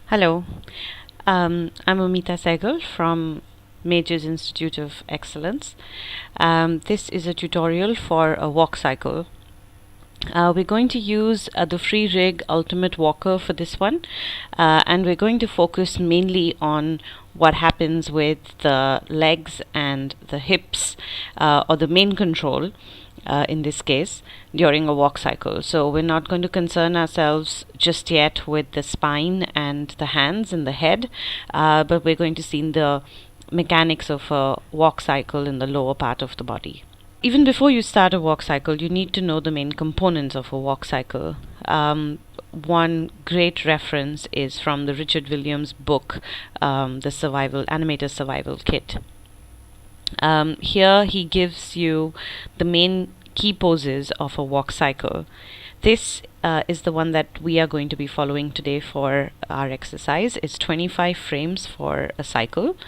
Hello, I'm Amita Sehgal from Major's Institute of Excellence. This is a tutorial for a walk cycle. We're going to use the free rig Ultimate Walker for this one, and we're going to focus mainly on what happens with the legs and the hips, or the main control in this case during a walk cycle. So we're not going to concern ourselves just yet with the spine and the hands and the head, but we're going to see the mechanics of a walk cycle in the lower part of the body. Even before you start a walk cycle, you need to know the main components of a walk cycle. One great reference is from the Richard Williams book, the Animator Survival Kit. Here he gives you the main key poses of a walk cycle. This is the one that we are going to be following today for our exercise. It's 25 frames for a cycle.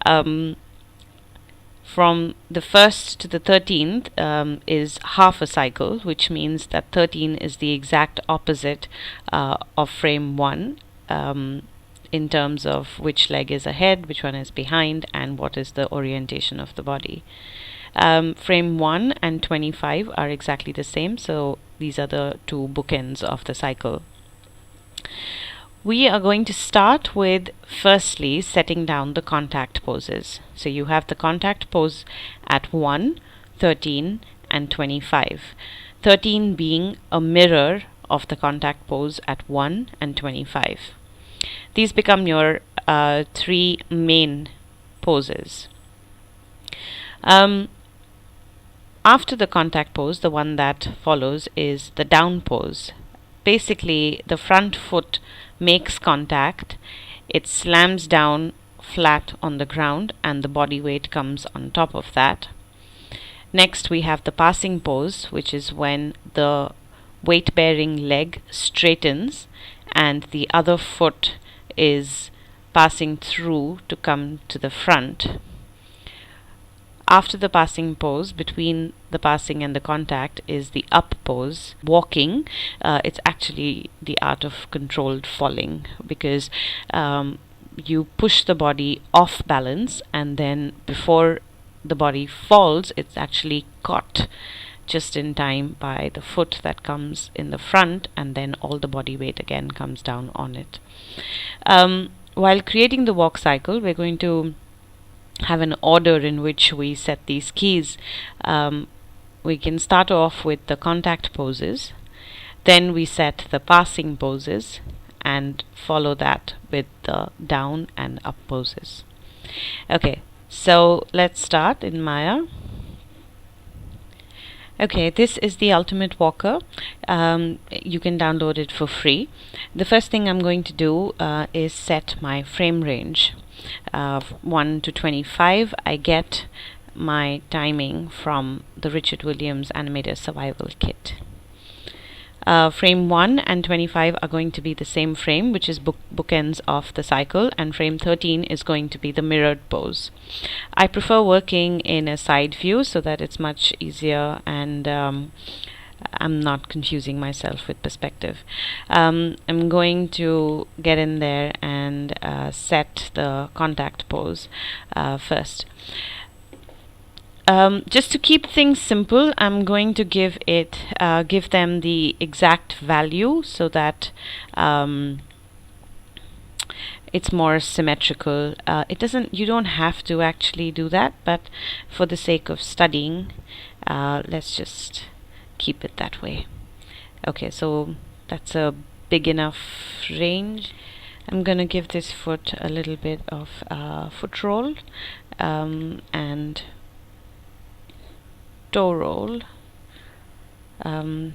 From the 1st to the 13th is half a cycle, which means that 13 is the exact opposite of frame 1 in terms of which leg is ahead, which one is behind, and what is the orientation of the body. Frame 1 and 25 are exactly the same, so these are the two bookends of the cycle. We are going to start with firstly setting down the contact poses. So you have the contact pose at 1, 13 and 25. 13 being a mirror of the contact pose at 1 and 25. These become your three main poses. After the contact pose, the one that follows is the down pose. Basically, the front foot makes contact, it slams down flat on the ground, and the body weight comes on top of that. Next, we have the passing pose, which is when the weight-bearing leg straightens and the other foot is passing through to come to the front. After the passing pose, between the passing and the contact, is the up pose. Walking, it's actually the art of controlled falling, because you push the body off balance, and then before the body falls, it's actually caught just in time by the foot that comes in the front, and then all the body weight again comes down on it. While creating the walk cycle, we're going to have an order in which we set these keys. We can start off with the contact poses, then we set the passing poses, and follow that with the down and up poses. Okay, so let's start in Maya. Okay, this is the Ultimate Walker. You can download it for free. The first thing I'm going to do is set my frame range. 1 to 25. I get my timing from the Richard Williams Animator Survival Kit. Frame 1 and 25 are going to be the same frame, which is bookends of the cycle, and frame 13 is going to be the mirrored pose. I prefer working in a side view so that it's much easier, and I'm not confusing myself with perspective. I'm going to get in there and set the contact pose first. Just to keep things simple, I'm going to give them the exact value so that it's more symmetrical. You don't have to actually do that, but for the sake of studying, let's just keep it that way. Okay, so that's a big enough range. I'm gonna give this foot a little bit of foot roll and toe roll. Sorry.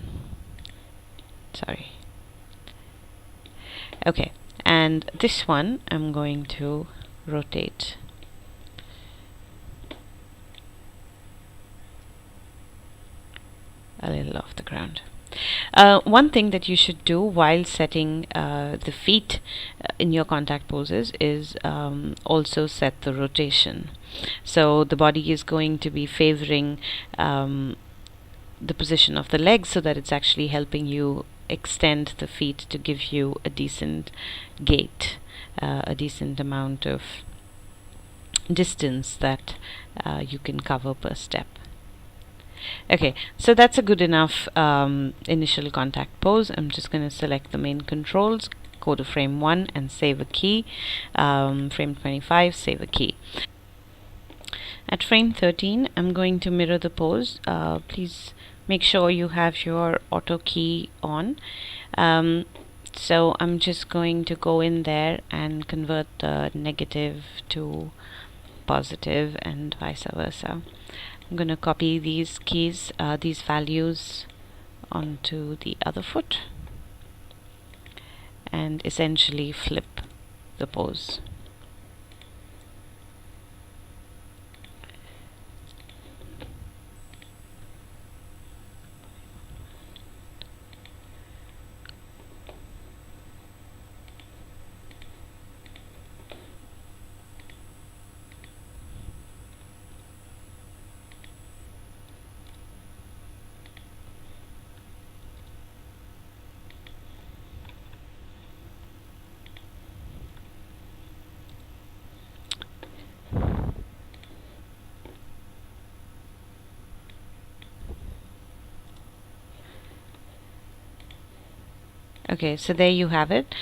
Okay, and this one I'm going to rotate. A little off the ground. One thing that you should do while setting the feet in your contact poses is also set the rotation. So the body is going to be favoring the position of the legs so that it's actually helping you extend the feet to give you a decent gait, a decent amount of distance that you can cover per step. Okay, so that's a good enough initial contact pose. I'm just going to select the main controls, go to frame 1 and save a key. Frame 25, save a key. At frame 13, I'm going to mirror the pose. Please make sure you have your auto key on. So I'm just going to go in there and convert the negative to positive and vice versa. I'm going to copy these keys, these values onto the other foot and essentially flip the pose. Okay, so there you have it.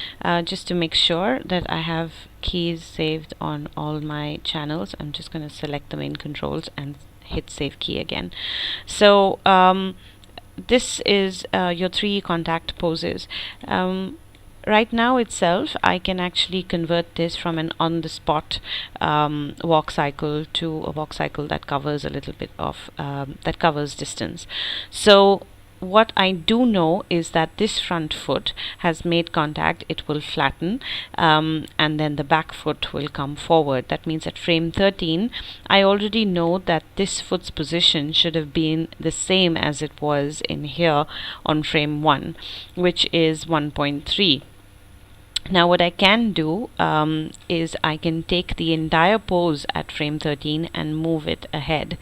Just to make sure that I have keys saved on all my channels, I'm just going to select the main controls and hit save key again. So this is your 3 contact poses. Right now itself, I can actually convert this from an on-the-spot walk cycle to a walk cycle that covers a little bit of that covers distance. So what I do know is that this front foot has made contact, it will flatten, and then the back foot will come forward. That means at frame 13, I already know that this foot's position should have been the same as it was in here on frame 1, which is 1.3. Now what I can do is I can take the entire pose at frame 13 and move it ahead.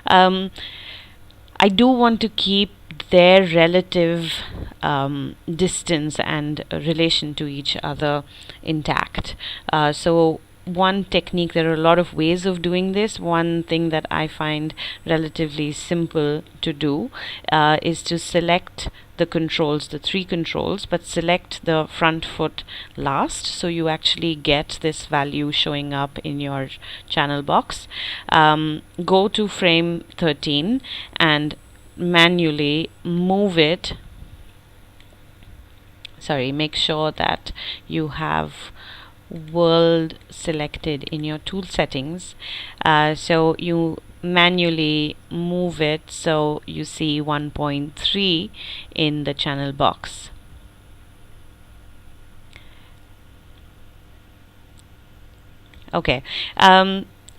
I do want to keep their relative distance and relation to each other intact. So one technique, there are a lot of ways of doing this. One thing that I find relatively simple to do is to select the controls, the 3 controls, but select the front foot last, so you actually get this value showing up in your channel box. Go to frame 13 and manually move it. Sorry, make sure that you have world selected in your tool settings, so you manually move it so you see 1.3 in the channel box. Okay,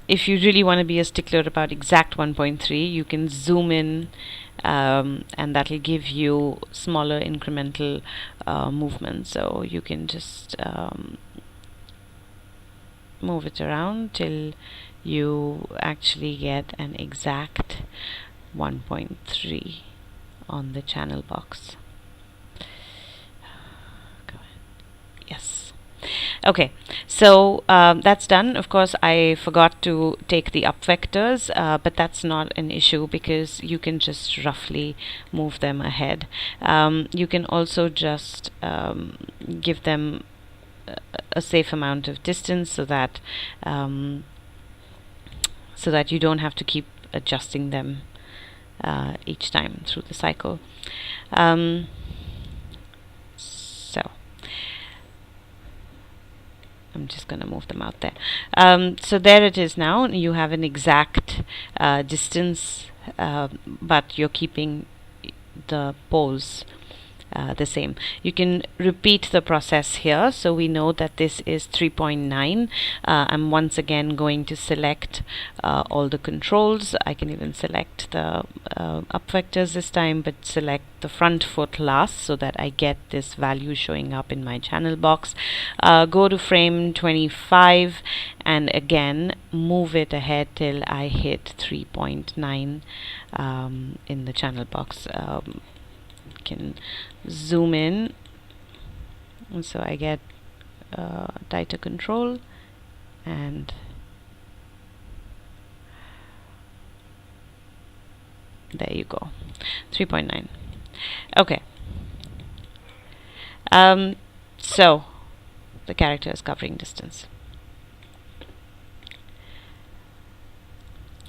if you really want to be a stickler about exact 1.3, you can zoom in, and that'll give you smaller incremental movements. So you can just move it around till you actually get an exact 1.3 on the channel box. Go ahead. Yes. Okay, so that's done. Of course, I forgot to take the up vectors, but that's not an issue because you can just roughly move them ahead. You can also just give them a safe amount of distance so that you don't have to keep adjusting them each time through the cycle. So I'm just going to move them out there. So there it is now. You have an exact distance, but you're keeping the pose the same. You can repeat the process here. So we know that this is 3.9. I'm once again going to select all the controls. I can even select the up vectors this time, but select the front foot last so that I get this value showing up in my channel box. Go to frame 25 and again move it ahead till I hit 3.9 in the channel box. can zoom in, and so I get tighter control, and there you go, 3.9. Okay. So the character is covering distance.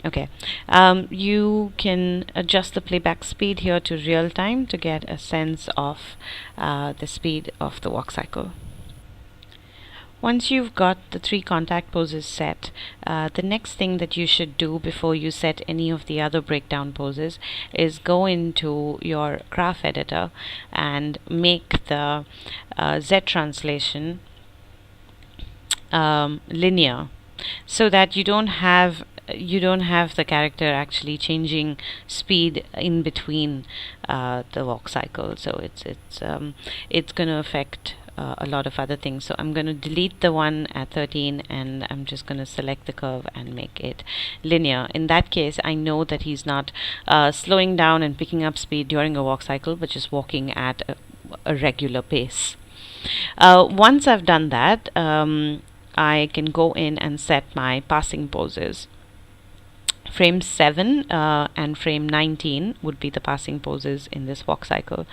Okay, you can adjust the playback speed here to real time to get a sense of the speed of the walk cycle. Once you've got the 3 contact poses set, the next thing that you should do before you set any of the other breakdown poses is go into your graph editor and make the Z translation linear, so that you don't have the character actually changing speed in between the walk cycle. So it's going to affect a lot of other things. So I'm going to delete the one at 13, and I'm just going to select the curve and make it linear. In that case, I know that he's not slowing down and picking up speed during a walk cycle, but just walking at a regular pace. Once I've done that, I can go in and set my passing poses. Frame 7 and frame 19 would be the passing poses in this walk cycle.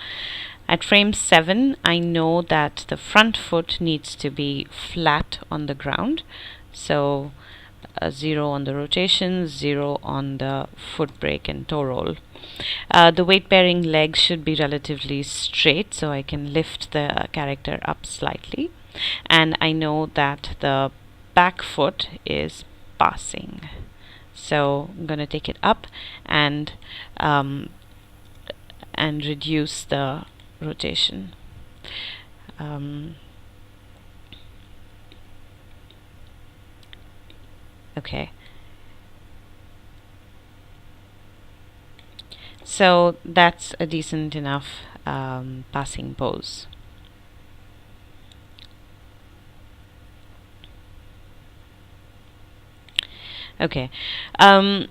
At frame 7, I know that the front foot needs to be flat on the ground. So 0 on the rotation, 0 on the foot brake and toe roll. The weight bearing legs should be relatively straight, so I can lift the character up slightly. And I know that the back foot is passing. So I'm going to take it up and reduce the rotation. Okay. So that's a decent enough passing pose. Okay,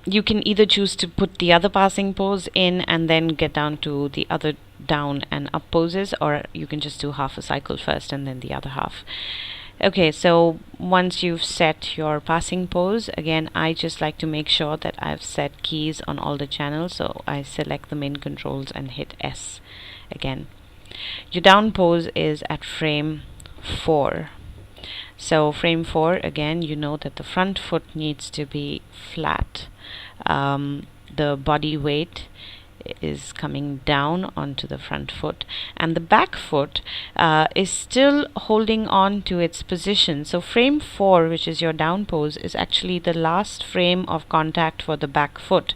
you can either choose to put the other passing pose in and then get down to the other down and up poses, or you can just do half a cycle first and then the other half. Okay, so once you've set your passing pose, again, I just like to make sure that I've set keys on all the channels, so I select the main controls and hit S again. Your down pose is at frame 4. So frame 4, again, you know that the front foot needs to be flat. The body weight is coming down onto the front foot, and the back foot is still holding on to its position. So frame 4, which is your down pose, is actually the last frame of contact for the back foot.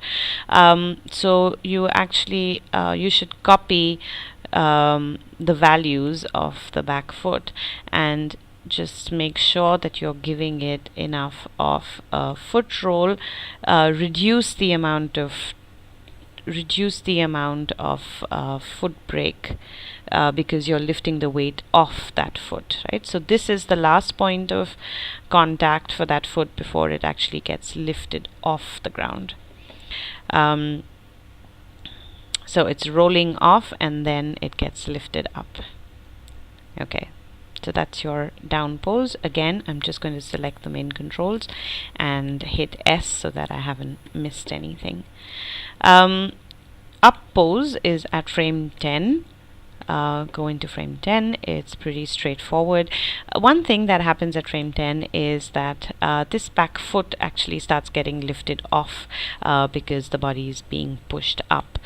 So you actually you should copy the values of the back foot and just make sure that you're giving it enough of a foot roll. Reduce the amount of foot brake because you're lifting the weight off that foot, right? So this is the last point of contact for that foot before it actually gets lifted off the ground. So it's rolling off and then it gets lifted up. Okay. So that's your down pose. Again, I'm just going to select the main controls and hit S so that I haven't missed anything. Up pose is at frame 10. Go into frame 10. It's pretty straightforward. One thing that happens at frame 10 is that this back foot actually starts getting lifted off because the body is being pushed up.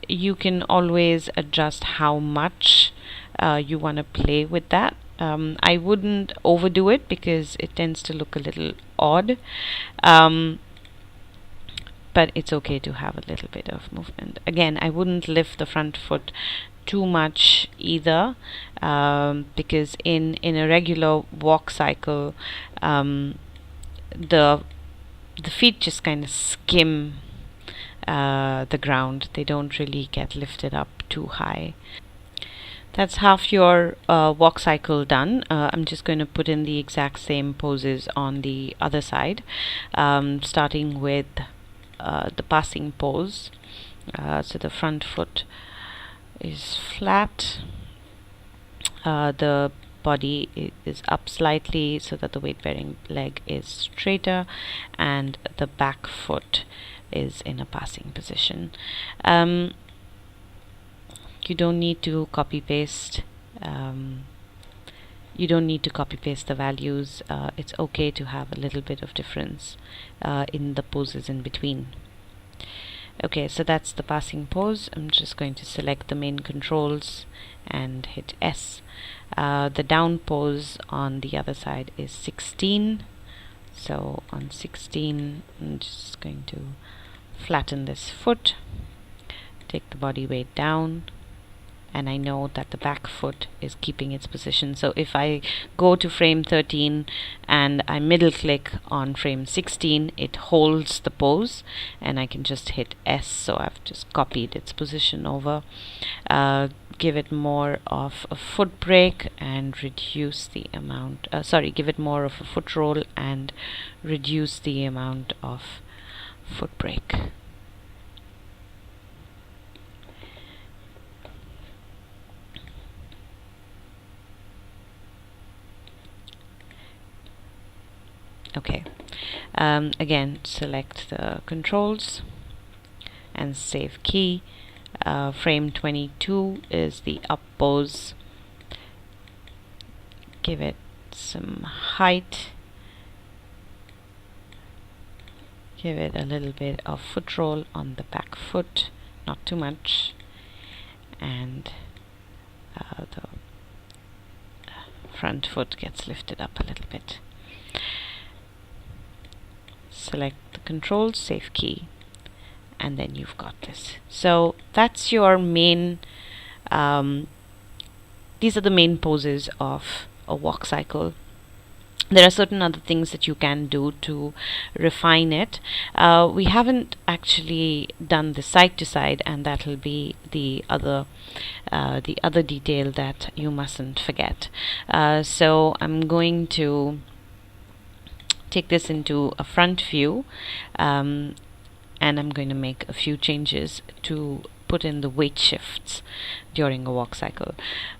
You can always adjust how much you want to play with that. I wouldn't overdo it because it tends to look a little odd, but it's okay to have a little bit of movement. Again, I wouldn't lift the front foot too much either, because in a regular walk cycle, the feet just kind of skim the ground. They don't really get lifted up too high. That's half your walk cycle done. I'm just going to put in the exact same poses on the other side, starting with the passing pose. So the front foot is flat, the body is up slightly so that the weight bearing leg is straighter, and the back foot is in a passing position. You don't need to copy paste. You don't need to copy paste the values. It's okay to have a little bit of difference in the poses in between. Okay, so that's the passing pose. I'm just going to select the main controls and hit S. The down pose on the other side is 16. So on 16, I'm just going to flatten this foot, take the body weight down, and I know that the back foot is keeping its position. So if I go to frame 13 and I middle click on frame 16, it holds the pose, and I can just hit S. So I've just copied its position over. Give it more of a foot brake and reduce the amount, give it more of a foot roll and reduce the amount of foot brake. Okay, again, select the controls and save key. Frame 22 is the up pose. Give it some height. Give it a little bit of foot roll on the back foot, not too much, and the front foot gets lifted up a little bit. Select the controls, save key, and then you've got this. So that's your main, these are the main poses of a walk cycle. There are certain other things that you can do to refine it. We haven't actually done the side to side, and that'll be the other detail that you mustn't forget. So I'm going to take this into a front view, and I'm going to make a few changes to put in the weight shifts during a walk cycle.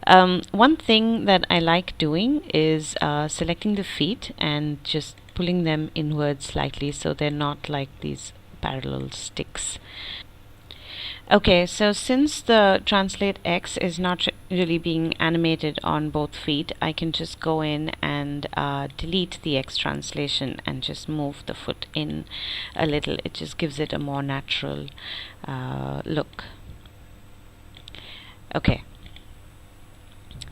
One thing that I like doing is selecting the feet and just pulling them inwards slightly so they're not like these parallel sticks. Okay, so since the translate X is not really being animated on both feet, I can just go in and delete the X translation and just move the foot in a little. It just gives it a more natural look. Okay.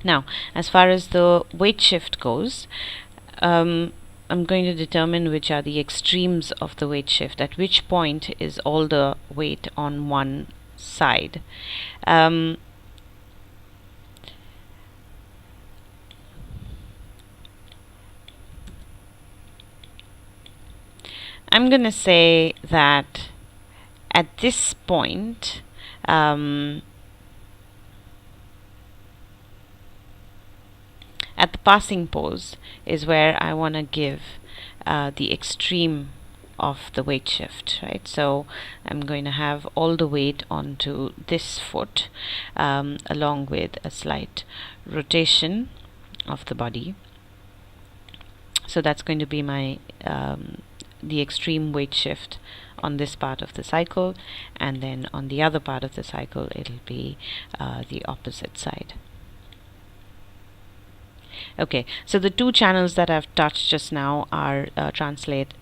Now, as far as the weight shift goes, I'm going to determine which are the extremes of the weight shift. At which point is all the weight on one side. I'm going to say that at this point, at the passing pose is where I want to give the extreme of the weight shift, right? So I'm going to have all the weight onto this foot, along with a slight rotation of the body. So that's going to be my the extreme weight shift on this part of the cycle, and then on the other part of the cycle it'll be the opposite side. Okay, so the two channels that I've touched just now are translate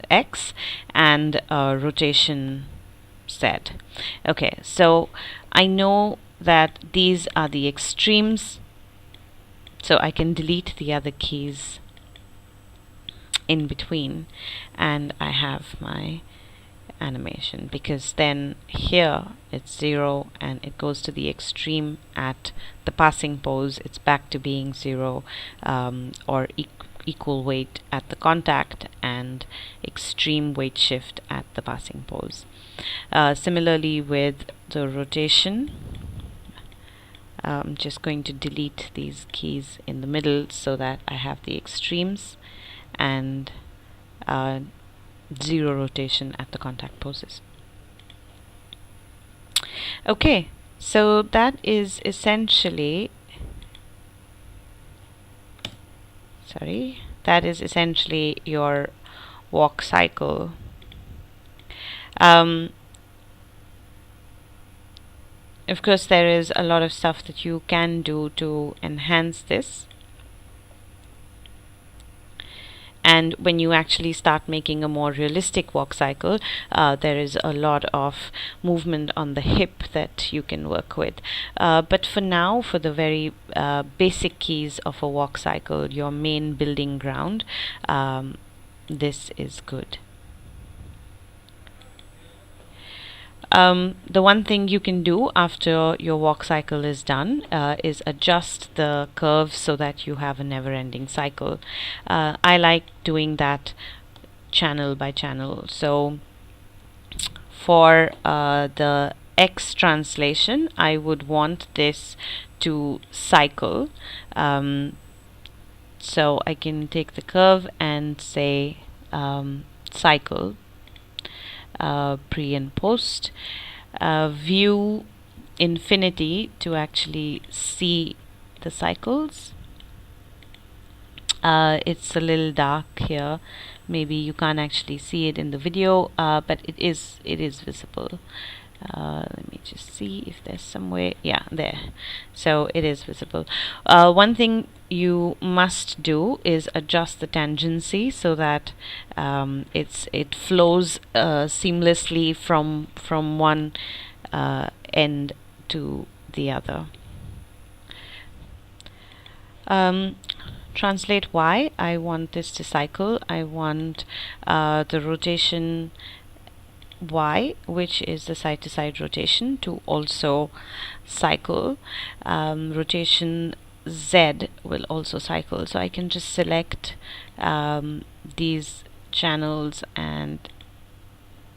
X and rotation Z. Okay, so I know that these are the extremes, so I can delete the other keys in between, and I have my animation, because then here it's 0 and it goes to the extreme at the passing pose. It's back to being 0 or equal weight at the contact, and extreme weight shift at the passing pose. Similarly with the rotation, I'm just going to delete these keys in the middle so that I have the extremes and 0 rotation at the contact poses. Okay, so that is essentially, your walk cycle. Um, of course, there is a lot of stuff that you can do to enhance this. And when you actually start making a more realistic walk cycle, there is a lot of movement on the hip that you can work with. But for now, for the very basic keys of a walk cycle, your main building ground, this is good. The one thing you can do after your walk cycle is done is adjust the curve so that you have a never ending cycle. I like doing that channel by channel. So for the X translation, I would want this to cycle. So I can take the curve and say cycle, pre and post, view infinity to actually see the cycles. It's a little dark here, maybe you can't actually see it in the video, but it is visible. Let me just see if there's somewhere. Yeah, there. So it is visible. One thing you must do is adjust the tangency so that it flows seamlessly from one end to the other. Translate Y. I want this to cycle. I want the rotation Y, which is the side to side rotation, to also cycle. Rotation Z will also cycle. So I can just select these channels and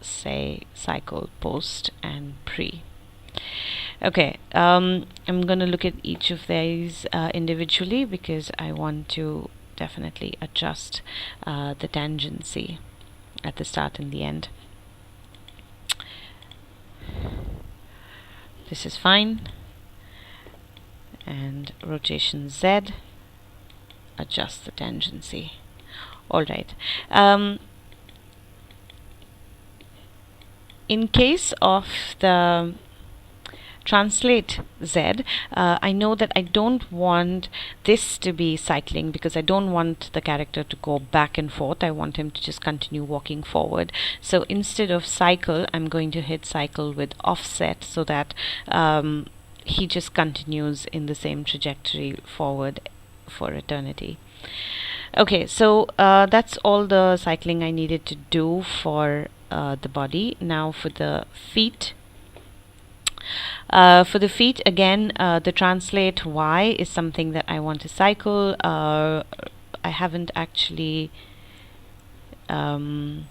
say cycle, post, and pre. Okay, I'm going to look at each of these individually because I want to definitely adjust the tangency at the start and the end. This is fine. And rotation Z, adjust the tangency. Alright. In case of the translate Z, I know that I don't want this to be cycling because I don't want the character to go back and forth. I want him to just continue walking forward. So instead of cycle, I'm going to hit cycle with offset so that he just continues in the same trajectory forward for eternity. Okay, so that's all the cycling I needed to do for the body. Now for the feet. For the feet, again, the translate Y is something that I want to cycle. I haven't actually given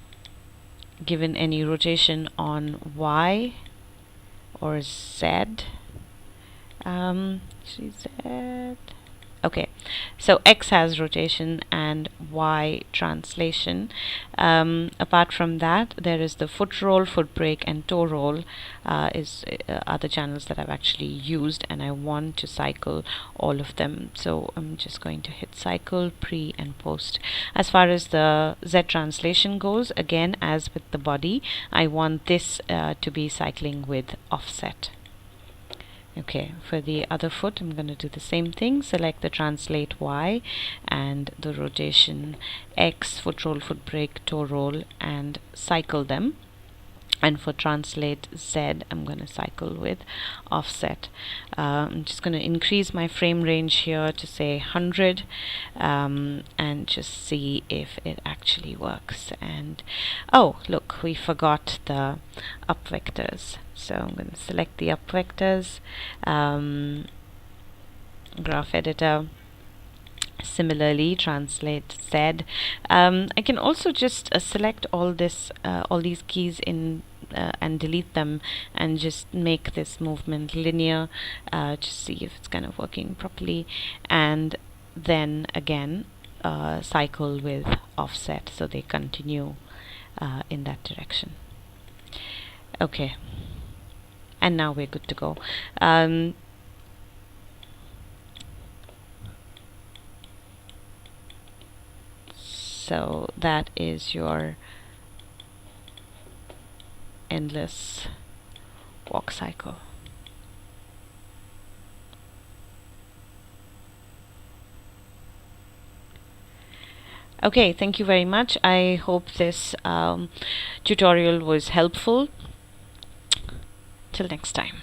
any rotation on Y or Z. Z. Okay, so X has rotation and Y translation. Apart from that, there is the foot roll, foot brake, and toe roll are the channels that I've actually used, and I want to cycle all of them. So I'm just going to hit cycle, pre, and post. As far as the Z translation goes, again, as with the body, I want this to be cycling with offset. Okay, for the other foot, I'm going to do the same thing. Select the translate Y and the rotation X, foot roll, foot brake, toe roll, and cycle them. And for translate Z, I'm going to cycle with offset. I'm just going to increase my frame range here to say 100 and just see if it actually works. And oh, look, we forgot the up vectors. So I'm going to select the up vectors, graph editor. Similarly, translate Z. I can also just select all these keys in and delete them and just make this movement linear, just see if it's kind of working properly, and then again cycle with offset so they continue in that direction. Okay. and now we're good to go. Um, so that is your endless walk cycle. Okay, thank you very much. I hope this tutorial was helpful. Till next time.